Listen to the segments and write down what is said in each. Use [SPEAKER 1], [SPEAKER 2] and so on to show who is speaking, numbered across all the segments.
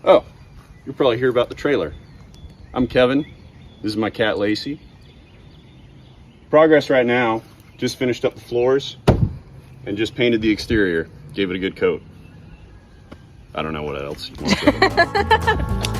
[SPEAKER 1] Oh, you'll probably hear about the trailer. I'm Kevin. This is my cat Lacey. Progress right now, just finished up the floors and just painted the exterior. Gave it a good coat. I don't know what else you want to say.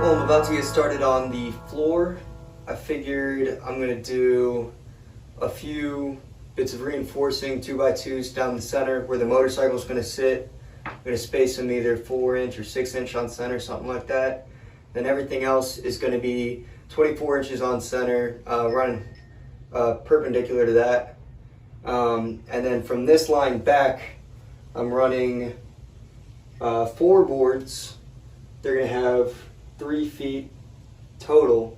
[SPEAKER 2] Well, I'm about to get started on the floor. I figured I'm going to do a few bits of reinforcing 2x2s down the center where the motorcycle is going to sit. I'm going to space them either 4-inch or 6-inch on center, something like that. Then everything else is going to be 24 inches on center, running perpendicular to that. And then from this line back, I'm running 4 boards. They're going to have 3 feet total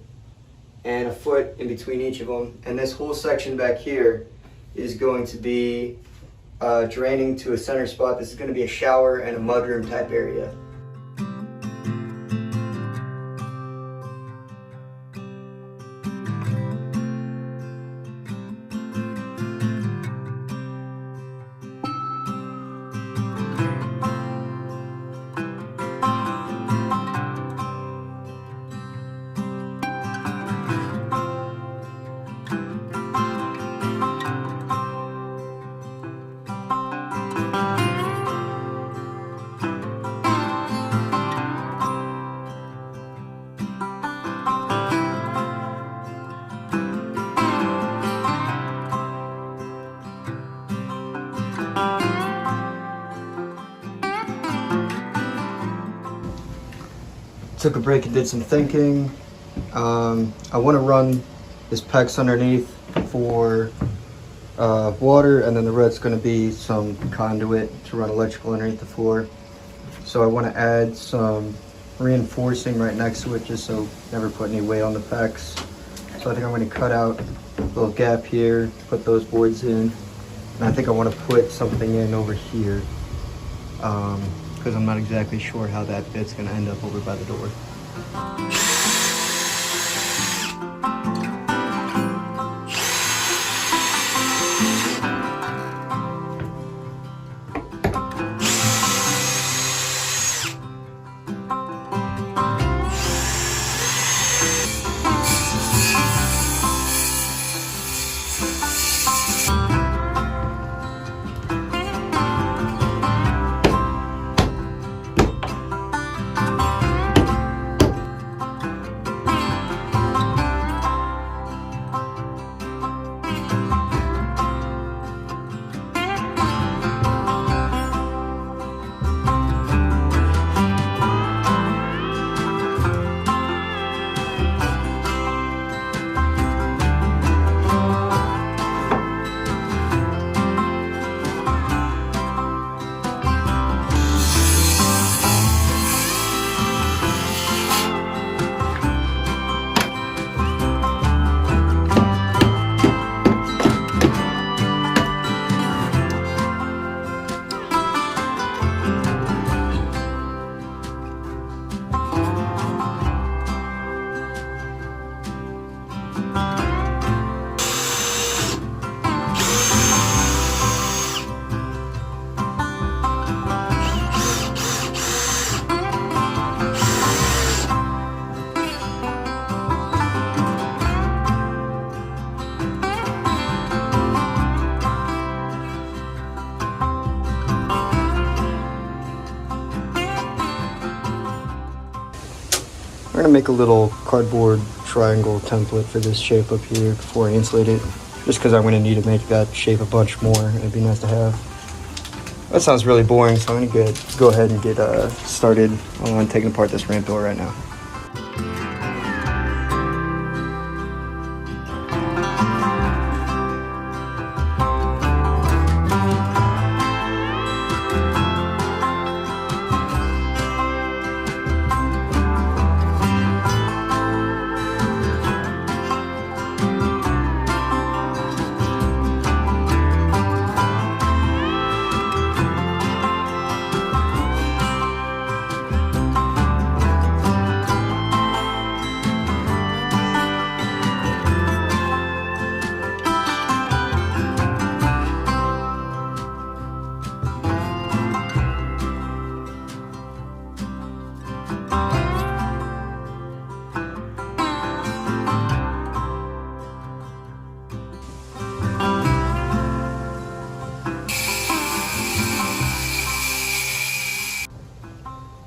[SPEAKER 2] and a foot in between each of them. And this whole section back here is going to be draining to a center spot. This is going to be a shower and a mudroom type area. Took a break and did some thinking. I want to run this PEX underneath for water, and then the red's going to be some conduit to run electrical underneath the floor. So I want to add some reinforcing right next to it just so never put any weight on the PEX. So I think I'm going to cut out a little gap here, put those boards in, and I think I want to put something in over here. Because I'm not exactly sure how that bit's going to end up over by the door. We're gonna make a little cardboard triangle template for this shape up here before I insulate it, just because I'm gonna need to make that shape a bunch more, and it'd be nice to have. That sounds really boring, so I'm gonna go ahead and get started on taking apart this ramp door right now.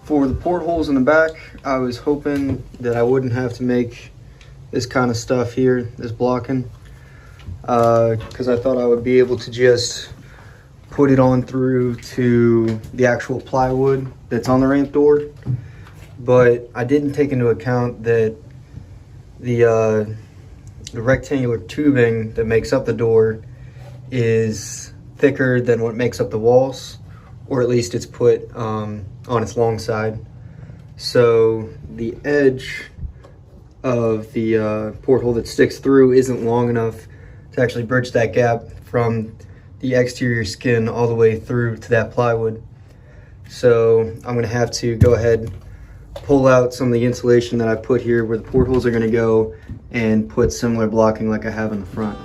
[SPEAKER 2] For the portholes in the back, I was hoping that I wouldn't have to make this kind of stuff here, this blocking, because I thought I would be able to just put it on through to the actual plywood that's on the ramp door. But I didn't take into account that the rectangular tubing that makes up the door is thicker than what makes up the walls, or at least it's put on its long side. So the edge of the porthole that sticks through isn't long enough to actually bridge that gap from the exterior skin all the way through to that plywood. So I'm gonna have to go ahead, pull out some of the insulation that I put here where the portholes are gonna go, and put similar blocking like I have in the front.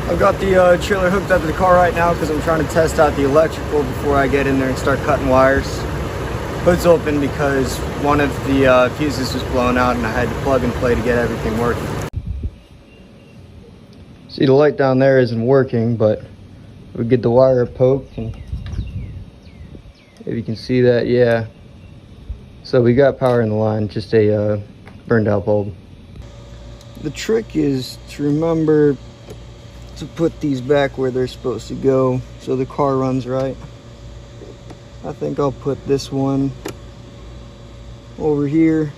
[SPEAKER 2] I've got the trailer hooked up to the car right now because I'm trying to test out the electrical before I get in there and start cutting wires. Hood's open because one of the fuses was blown out and I had to plug and play to get everything working. See, the light down there isn't working, but we get the wire poked, and if you can see that, yeah. So we got power in the line, just a burned out bulb. The trick is to remember to put these back where they're supposed to go so the car runs right. I think I'll put this one over here.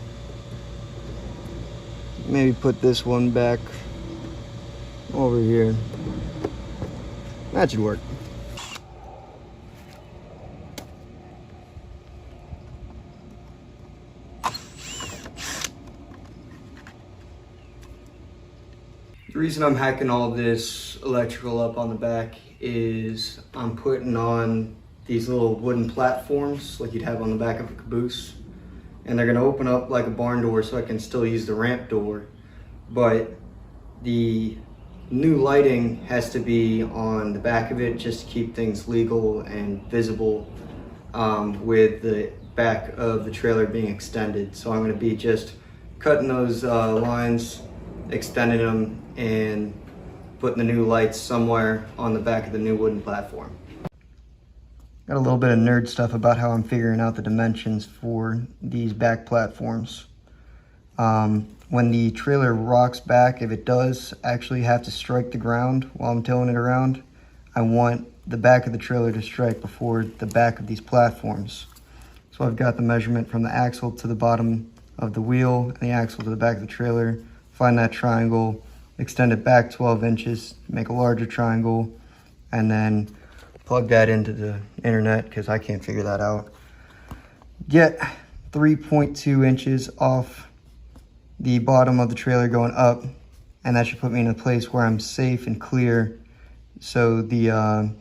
[SPEAKER 2] Maybe put this one back over here. That should work. The reason I'm hacking all this electrical up on the back is I'm putting on these little wooden platforms like you'd have on the back of a caboose, and they're gonna open up like a barn door so I can still use the ramp door, but the new lighting has to be on the back of it just to keep things legal and visible, with the back of the trailer being extended. So I'm gonna be just cutting those lines, extending them, and putting the new lights somewhere on the back of the new wooden platform. Got a little bit of nerd stuff about how I'm figuring out the dimensions for these back platforms. When the trailer rocks back, if it does actually have to strike the ground while I'm tilling it around, I want the back of the trailer to strike before the back of these platforms. So I've got the measurement from the axle to the bottom of the wheel and the axle to the back of the trailer. Find that triangle, extend it back 12 inches, make a larger triangle, and then plug that into the internet because I can't figure that out. Get 3.2 inches off the bottom of the trailer going up, and that should put me in a place where I'm safe and clear, so the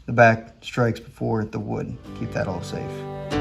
[SPEAKER 2] the back strikes before the wood. Keep that all safe.